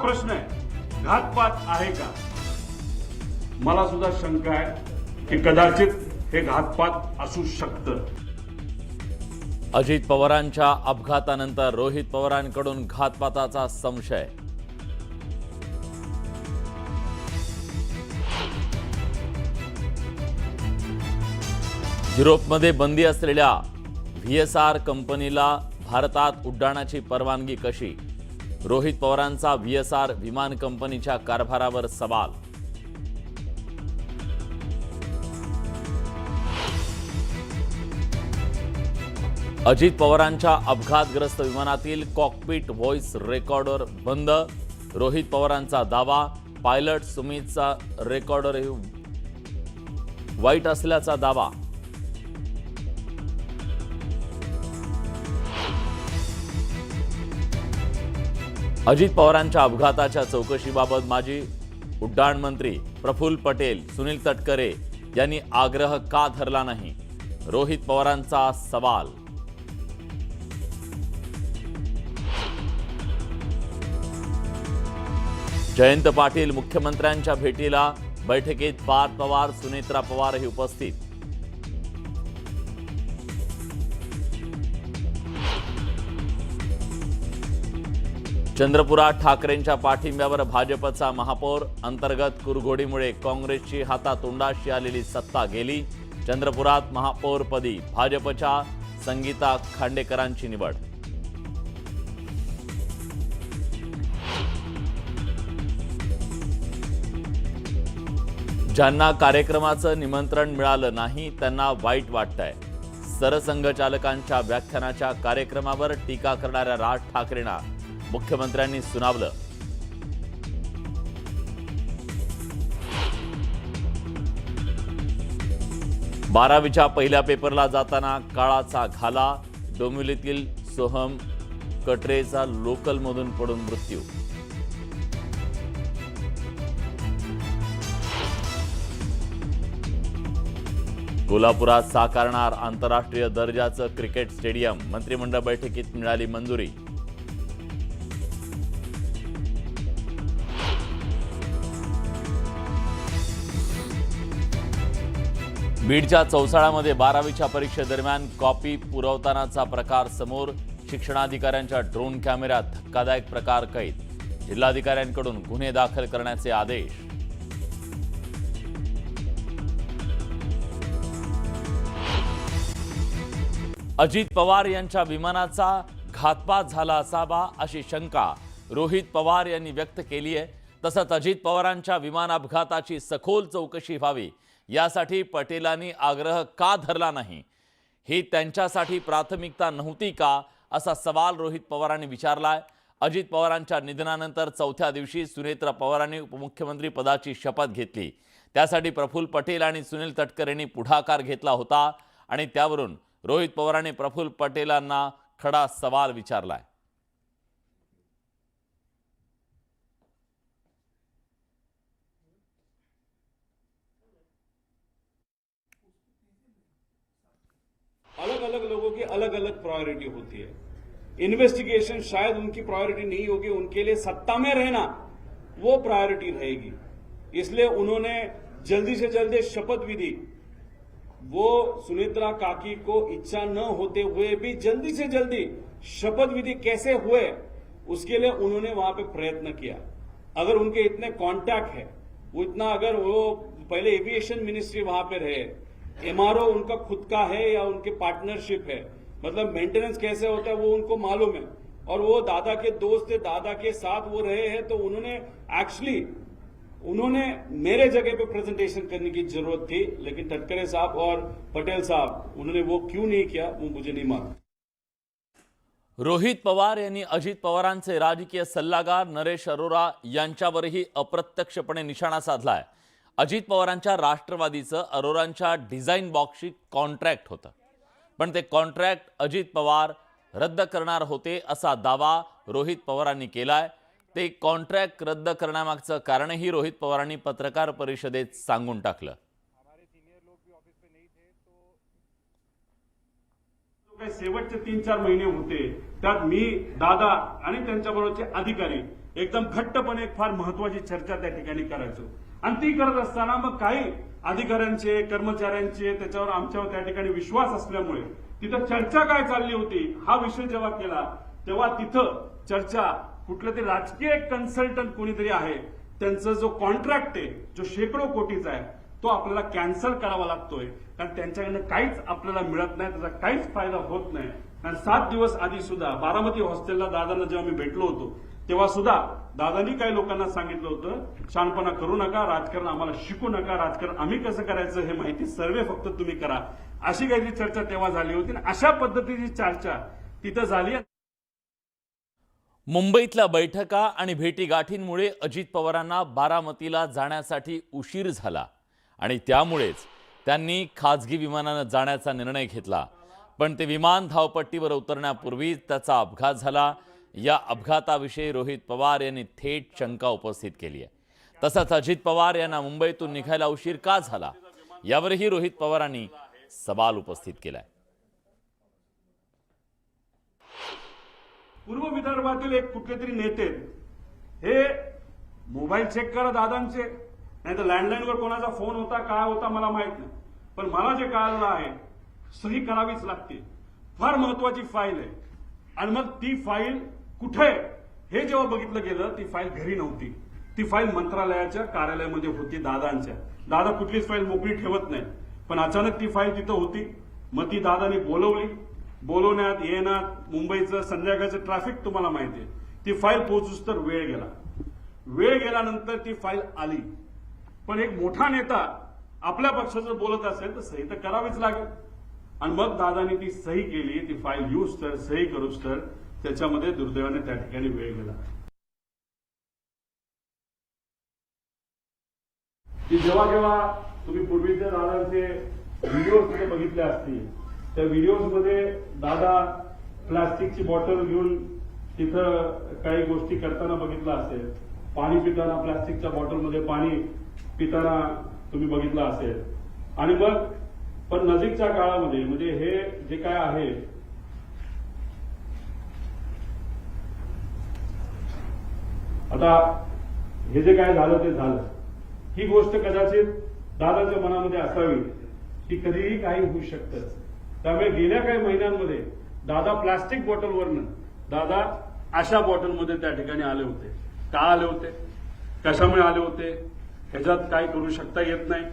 प्रश्न आहे, घातपात आहे का? मला सुद्धा शंका आहे की कदाचित हे घातपात असू शकतं. अजित पवारांच्या अपघातानंतर रोहित पवारांकडून घातपाताचा संशय. युरोपमध्ये बंदी असलेल्या VSR कंपनीला भारतात उड्डाणाची परवानगी कशी? रोहित पवारांचा VSR विमान कंपनीच्या कारभारावर सवाल. अजित पवारांच्या अपघातग्रस्त विमानातील कॉकपिट व्हॉइस रेकॉर्डर बंद. रोहित पवारांचा दावा, पायलट सुमितचा रेकॉर्डरही वाईट असल्याचा दावा. अजित पवारांच्या अपघाताच्या चौकशीबाबत माजी उड्डाण मंत्री प्रफुल्ल पटेल, सुनील तटकरे यांनी आग्रह का धरला नाही? रोहित पवारांचा सवाल. जयंत पाटील मुख्यमंत्र्यांच्या भेटीला. बैठकीत पार्थ पवार, सुनेत्रा पवारही उपस्थित. चंद्रपुरात ठाकरेंच्या पाठिंब्यावर भाजपचा महापौर. अंतर्गत कुरघोडीमुळे काँग्रेसची हातातोंडाशी आलेली सत्ता गेली. चंद्रपुरात महापौरपदी भाजपच्या संगीता खांडेकरांची निवड. ज्यांना कार्यक्रमाचं निमंत्रण मिळालं नाही त्यांना वाईट वाटतंय. सरसंघचालकांच्या व्याख्यानाच्या कार्यक्रमावर टीका करणाऱ्या राज ठाकरेंना मुख्यमंत्र्यांनी सुनावलं. बारावीच्या पहिल्या पेपरला जाताना काळाचा घाला. डोंबिवलीतील सोहम कटरेचा लोकलमधून पडून मृत्यू. कोल्हापुरात साकारणार आंतरराष्ट्रीय दर्जाचं क्रिकेट स्टेडियम. मंत्रिमंडळ बैठकीत मिळाली मंजुरी. बीडच्या चौसाळामध्ये बारावीच्या परीक्षेदरम्यान कॉपी पुरवतानाचा प्रकार समोर. शिक्षणाधिकाऱ्यांच्या ड्रोन कॅमेऱ्यात धक्कादायक प्रकार कैद. जिल्हाधिकाऱ्यांकडून गुन्हे दाखल करण्याचे आदेश. अजित पवार यांच्या विमानाचा घातपात झाला असावा अशी शंका रोहित पवार यांनी व्यक्त केली आहे. तसंच अजित पवारांच्या विमान अपघाताची सखोल चौकशी व्हावी यासाठी पटेलांनी आग्रह का धरला नाही? ही त्यांच्यासाठी प्राथमिकता नव्हती का, असा सवाल रोहित पवारांनी विचारलाय. अजित पवारांच्या निधनानंतर चौथ्या दिवशी सुनेत्रा पवारांनी उपमुख्यमंत्री पदाची शपथ घेतली. त्यासाठी प्रफुल्ल पटेल आणि सुनील तटकरेंनी पुढाकार घेतला होता आणि त्यावरून रोहित पवारांनी प्रफुल्ल पटेलांना खडा सवाल विचारलाय. अलग अलग लोगों की अलग अलग प्रायोरिटी होती है. इन्वेस्टिगेशन शायद उनकी प्रायोरिटी नहीं होगी, उनके लिए सत्ता में रहना वो प्रायोरिटी रहेगी. इसलिए उन्होंने जल्दी से जल्दी शपथ भी दी. वो सुनेत्रा काकी को इच्छा न होते हुए भी जल्दी से जल्दी शपथ विधि कैसे हुए उसके लिए उन्होंने वहां पे प्रयत्न किया. अगर उनके इतने कांटेक्ट है, वो इतना, अगर वो पहले एविएशन मिनिस्ट्री वहां पे रहे, MRO उनका खुद का है या उनके पार्टनरशिप है, मतलब मेंटेनेंस कैसे होता है वो उनको मालूम है, और वो दादा के दोस्त थे, दादा के साथ वो रहे हैं, तो उन्होंने मेरे जगह पे प्रेजेंटेशन करने की जरूरत थी. लेकिन तटकरे साहब और पटेल साहब उन्होंने वो क्यों नहीं किया वो मुझे नहीं मालूम. रोहित पवार यांनी अजित पवारांचे राजकीय सल्लागार नरेश अरोरा यांच्यावरही अप्रत्यक्षपणे निशाणा साधलाय. अजित पवारांच्या राष्ट्रवादीचं अरोरांच्या डिझाईन बॉक्सशी कॉन्ट्रॅक्ट होतं, पण ते कॉन्ट्रॅक्ट अजित पवार रद्द करणार होते असा दावा रोहित पवारांनी केलाय. ते कॉन्ट्रॅक्ट रद्द करण्यामागचं कारणही रोहित पवारांनी पत्रकार परिषदेत सांगून टाकलं. शेवटचे 3-4 महिने होते त्यात मी, दादा आणि त्यांच्याबरोबरचे अधिकारी एकदम घट्टपणे एक फार महत्वाची चर्चा त्या ठिकाणी करायचो. आणि ती करत असताना मग काही अधिकाऱ्यांचे, कर्मचाऱ्यांचे त्याच्यावर आमच्यावर त्या ठिकाणी विश्वास असल्यामुळे तिथं चर्चा काय चालली होती हा विषय जेव्हा केला तेव्हा तिथं चर्चा कुठलं तरी राजकीय कन्सल्टंट कोणीतरी आहे त्यांचा जो कॉन्ट्रॅक्ट आहे जो शेकडो कोटीचा आहे तो आपल्याला कॅन्सल करावा लागतोय. कारण त्यांच्याकडनं काहीच आपल्याला मिळत नाही, त्याचा काहीच फायदा होत नाही. कारण 7 दिवस आधी सुद्धा बारामती हॉस्टेलला दादांना जेव्हा मी भेटलो होतो तेव्हा सुद्धा दादांनी काही लोकांना सांगितलं होतं, शहाणपणा करू नका, राजकारण आम्हाला शिकू नका, राजकारण आम्ही कसं करायचं हे माहिती सर्वे फक्त तुम्ही करा, अशी काहीतरी चर्चा तेव्हा झाली होती. आणि अशा पद्धतीची चर्चा तिथं झाली. मुंबईतल्या बैठका आणि भेटीगाठींमुळे अजित पवारांना बारामतीला जाण्यासाठी उशीर झाला आणि त्यामुळेच त्यांनी खाजगी विमानानं जाण्याचा निर्णय घेतला. पण ते विमान धावपट्टीवर उतरण्यापूर्वीच त्याचा अपघात झाला. या अपघाताविषयी रोहित पवार यांनी थेट शंका उपस्थित केली आहे. तसंच अजित पवार यांना मुंबईतून निघायला उशीर का झाला यावरही रोहित पवारांनी सवाल उपस्थित केलाय. पूर्व विदर्भातील एक कुठले तरी नेते हे मोबाईल चेक करा दादांचे, नाही तर लँडलाईनवर कोणाचा फोन होता काय होता मला माहित नाही, पण मला जे कळलं आहे सही करावीच लागते. फार महत्वाची फाईल आहे. आणि मग ती फाईल कुठे हे जेव्हा बघितलं गेलं ती फाईल घरी नव्हती, ती फाईल मंत्रालयाच्या कार्यालयामध्ये होती दादांच्या. दादा कुठलीच फाईल मोकळी ठेवत नाही, पण अचानक ती फाईल तिथं होती. मग ती दादानी बोलवली. बोलवण्यात येण्यात मुंबईचं संध्याकाळचं ट्रॅफिक तुम्हाला माहिती आहे. ती फाईल पोहोचूस तर वेळ गेला. वेळ गेल्यानंतर ती फाईल आली. पण एक मोठा नेता आपल्या पक्षाचं बोलत असेल तर सही तर करावीच लागेल. आणि मग दादानी ती सही केली. ती फाईल यूज तर सही करूच तर त्याच्यामध्ये दुर्दैवाने त्या ठिकाणी वेळ गेला. की जेव्हा जेव्हा तुम्ही पूर्वीच्या दादांचे व्हिडिओ तिथे बघितले असतील त्या व्हिडिओमध्ये दादा प्लास्टिकची बॉटल घेऊन तिथं काही गोष्टी करताना बघितलं असेल. पाणी पिताना प्लास्टिकच्या बॉटलमध्ये पाणी पिताना तुम्ही बघितलं असेल. आणि मग पण नजीकच्या काळामध्ये म्हणजे हे जे काय आहे आता हे जे काय झालं ते झालं. ही गोष्ट कदाचित दादाच्या मनामध्ये असावी की कधीही काही होऊ शकतं. त्यामुळे गेल्या काही महिन्यांमध्ये दादा प्लास्टिक बॉटलवरनं दादा अशा बॉटलमध्ये त्या ठिकाणी आले होते. का आले होते, कशामुळे आले होते, ह्याच्यात काय करू शकता येत नाही.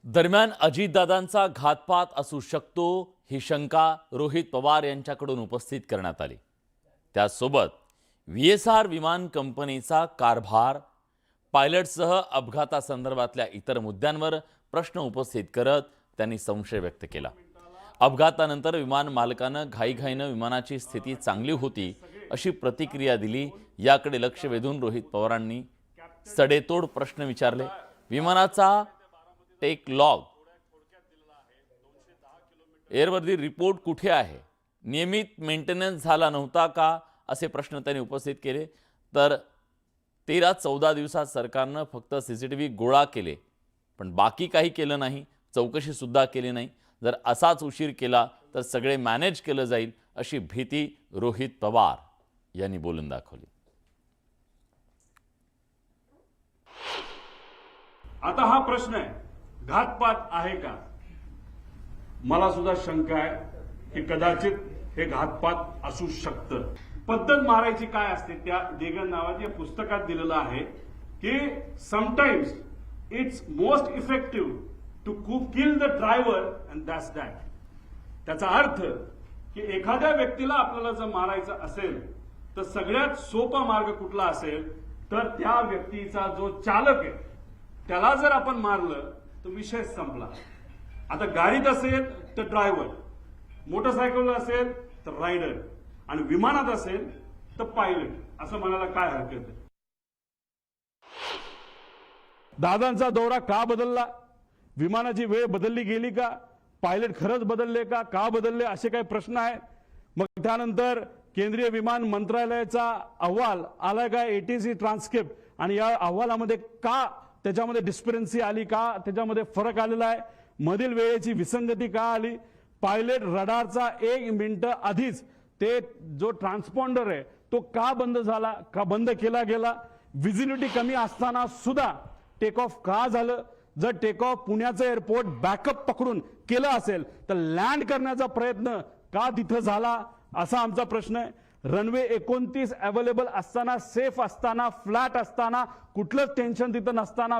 दरम्यान अजितदादांचा घातपात असू शकतो ही शंका रोहित पवार यांच्याकडून उपस्थित करण्यात आली. त्यासोबत VSR विमान कंपनीचा कारभार, पायलटसह अपघातासंदर्भातल्या इतर मुद्द्यांवर प्रश्न उपस्थित करत त्यांनी संशय व्यक्त केला. अपघातानंतर विमान मालकानं घाईघाईनं विमानाची स्थिती चांगली होती अशी प्रतिक्रिया दिली. याकडे लक्ष वेधून रोहित पवारांनी सडेतोड प्रश्न विचारले. विमानाचा टेक लॉग, एअरवर्दी रिपोर्ट कुठे आहे, नियमित मेंटेनन्स झाला नव्हता का असे प्रश्न त्यांनी उपस्थित केले. तर 13-14 दिवसात सरकारनं फक्त CCTV गोळा केले पण बाकी काही केलं नाही, चौकशी सुद्धा केली नाही. जर असाच उशीर केला तर सगळे मॅनेज केलं जाईल अशी भीती रोहित पवार यांनी बोलून दाखवली. आता हा प्रश्न आहे घातपात आहे का. मला सुद्धा शंका आहे की कदाचित हे घातपात असू शकतं. पद्धत मारायची काय असते त्या देगन नावाच्या पुस्तकात दिलेलं आहे की sometimes it's most effective to kill the driver and that's that. त्याचा अर्थ की एखाद्या व्यक्तीला आपल्याला जर मारायचं असेल तर सगळ्यात सोपा मार्ग कुठला असेल तर त्या व्यक्तीचा जो चालक आहे त्याला जर आपण मारलं तर विषय संपला. आता गाडीत असेल तर ड्रायव्हर, मोटरसायकलवर असेल तर रायडर आणि विमानात असेल तर पायलट, असं म्हणायला काय हरकत आहे. दादांचा दौरा का बदलला, विमानाची वेळ बदलली गेली का, पायलट खरंच बदलले का बदलले असे काही प्रश्न आहेत. मग त्यानंतर केंद्रीय विमान मंत्रालयाचा अहवाल आलाय का, ATC ट्रान्सक्रिप्ट, आणि या अहवालामध्ये का त्याच्यामध्ये डिस्परन्सी आली, का त्याच्यामध्ये फरक आलेला आहे, मधील वेळेची विसंगती का आली. पायलट रडारचा 1 मिनिट आधीच ते जो ट्रान्सपॉन्डर आहे तो का बंद झाला, का बंद केला गेला, विजिबिलिटी कमी असताना सुद्धा टेक ऑफ का झालं. जर टेक ऑफ पुण्याचं एअरपोर्ट बॅकअप पकडून केलं असेल तर लँड करण्याचा प्रयत्न का तिथं झाला असा आमचा प्रश्न आहे. रनवे 29 अवेलेबल असताना, सेफ असताना, फ्लॅट असताना, कुठलंच टेन्शन तिथं नसताना,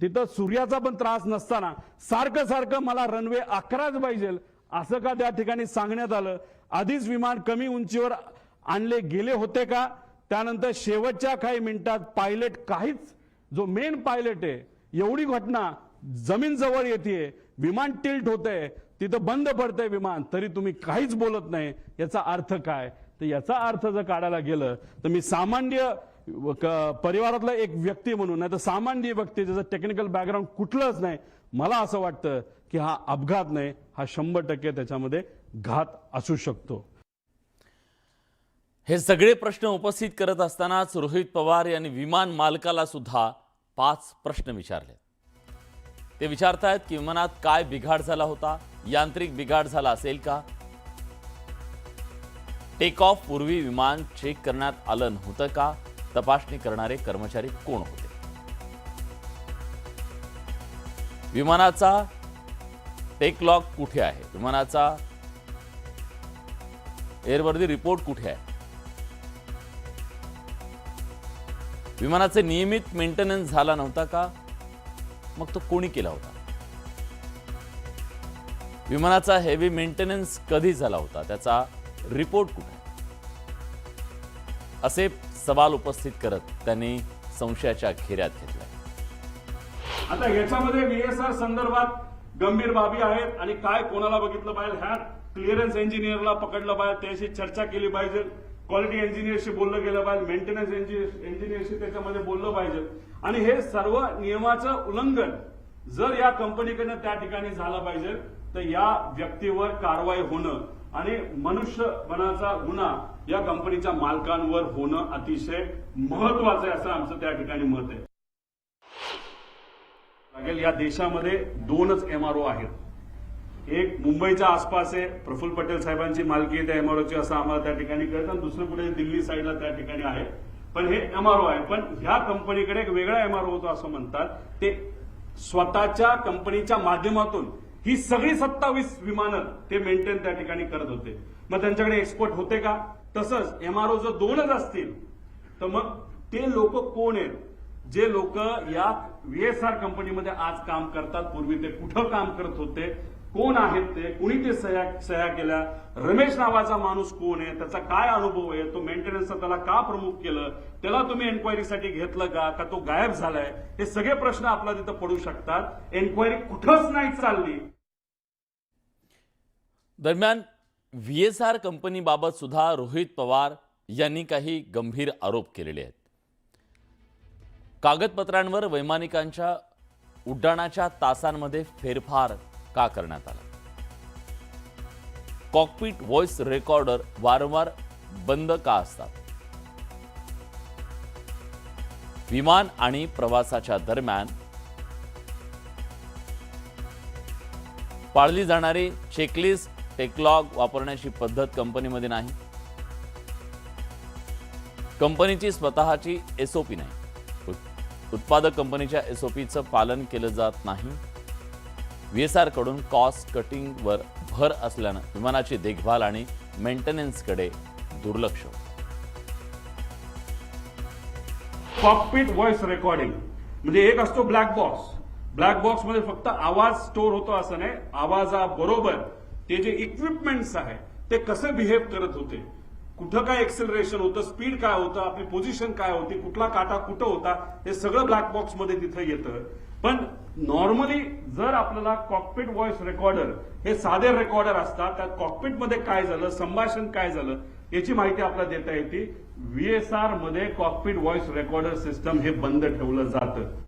तिथं सूर्याचा पण त्रास नसताना सारखं सारखं मला रनवे 11च पाहिजे असं का त्या ठिकाणी सांगण्यात आलं. आधीच विमान कमी उंचीवर आणले गेले होते का. त्यानंतर शेवटच्या काही मिनिटात पायलट काहीच, जो मेन पायलट आहे, एवढी घटना जमीन जवळ येते, विमान टिल्ट होतंय, तिथं बंद पडतंय विमान, तरी तुम्ही काहीच बोलत नाही. याचा अर्थ काय. तर याचा अर्थ जर काढायला गेलं तर मी सामान्य परिवारातला एक व्यक्ती म्हणून, नाही तर सामान्य व्यक्ती ज्याचं टेक्निकल बॅकग्राऊंड कुठलंच नाही, मला असं वाटतं की हा अपघात नाही, हा 100% त्याच्यामध्ये घात असू शकतो. हे सगळे प्रश्न उपस्थित करत असतानाच रोहित पवार यांनी विमान मालकाला सुद्धा 5 प्रश्न विचारले. ते विचारतायत की विमानात काय बिघाड झाला होता, यांत्रिक बिघाड झाला असेल का, टेक ऑफ पूर्वी विमान चेक करण्यात आलं नव्हतं का, तपासणी करणारे कर्मचारी कोण होते, विमानाचा टेक लॉग कुठे आहे, विमानाचा एअरवर्दी रिपोर्ट कुठे आहे, विमानाचे नियमित मेंटेनन्स झाला नव्हता का, मग तो कोणी केला होता, विमानाचा हेवी मेंटेनन्स कधी झाला होता, त्याचा रिपोर्ट कुठे आहे, असे सवाल उपस्थित करत त्यांनी संशयाच्या घेऱ्यात घेतलाय. आता याच्यामध्ये VSR संदर्भात गंभीर बाबी आहेत आणि काय कोणाला बघितलं पाहिजे, ह्या क्लिअरन्स इंजिनियरला पकडलं पाहिजे, त्याशी चर्चा केली पाहिजे, क्वालिटी इंजिनियरशी बोललं गेलं पाहिजे, मेंटेनन्स इंजिनियरशी त्याच्यामध्ये बोललं पाहिजे. आणि हे सर्व नियमाचं उल्लंघन जर या कंपनीकडनं त्या ठिकाणी झालं पाहिजे तर या व्यक्तीवर कारवाई होणं आणि मनुष्यबळाचा गुन्हा या कंपनीच्या मालकांवर होणं अतिशय महत्वाचं आहे असं आमचं त्या ठिकाणी मत आहे. या देशामध्ये 2च MRO आहेत. एक मुंबईच्या आसपास आहे, प्रफुल्ल पटेल साहेबांची मालकी आहे त्या MROची असं आम्हाला त्या ठिकाणी कळतं, आणि दुसरं कुठे दिल्ली साईडला त्या ठिकाणी आहे. पण हे MRO आहे. पण ह्या कंपनीकडे एक वेगळा MRO होतो असं म्हणतात. ते स्वतःच्या कंपनीच्या माध्यमातून ही सगळी 27 विमानं ते मेंटेन त्या ठिकाणी करत होते. मग त्यांच्याकडे एक्सपोर्ट होते का. तसंच MRO जर 2च असतील तर मग ते लोक कोण आहेत, जे लोक या VSR कंपनीमध्ये आज काम करतात, पूर्वी ते कुठं काम करत होते, कोण आहेत ते, कुणी ते सह्या केल्या, रमेश नावाचा माणूस कोण आहे, त्याचा काय अनुभव आहे, तो मेंटेनन्सचा त्याला का प्रमुख केलं, त्याला तुम्ही एन्क्वायरीसाठी घेतलं का तो गायब झालाय, हे सगळे प्रश्न आपल्याला तिथं पडू शकतात. एन्क्वायरी कुठंच नाही चालली. दरम्यान VSR कंपनीबाबत सुद्धा रोहित पवार यांनी काही गंभीर आरोप केलेले आहेत. कागदपत्रांवर वैमानिकांच्या उड्डाणाच्या तासांमध्ये फेरफार का करण्यात आला, कॉकपिट व्हॉइस रेकॉर्डर वारंवार बंद का असतात, विमान आणि प्रवासाच्या दरम्यान पाळली जाणारी चेकलिस्ट टेकलॉग वापरण्याची पद्धत कंपनीमध्ये नाही, कंपनीची स्वतःची SOP नाही, उत्पादक कंपनीच्या SOPचं पालन केलं जात नाही, VSR कडून कॉस्ट कटिंगवर भर असल्यानं विमानाची देखभाल आणि मेंटेनन्सकडे दुर्लक्ष होतं. कॉकपिट व्हॉइस रेकॉर्डिंग म्हणजे एक असतो ब्लॅक बॉक्स. ब्लॅक बॉक्स मध्ये फक्त आवाज स्टोअर होतो असं नाही, आवाजाबरोबर ते जे इक्विपमेंट्स आहे ते कसे बिहेव करत होते, कुठं काय एक्सेलरेशन होतं, स्पीड काय होतं, आपली पोझिशन काय होती, कुठला काटा कुठं होता, हे सगळं ब्लॅक बॉक्स मध्ये तिथं येतं. पण नॉर्मली जर आपल्याला कॉकपिट व्हॉइस रेकॉर्डर हे साधे रेकॉर्डर असतात, त्यात कॉकपिट मध्ये काय झालं, संभाषण काय झालं याची माहिती आपल्याला देता येते. VSR मध्ये कॉकपिट व्हॉइस रेकॉर्डर सिस्टम हे बंद ठेवलं जातं.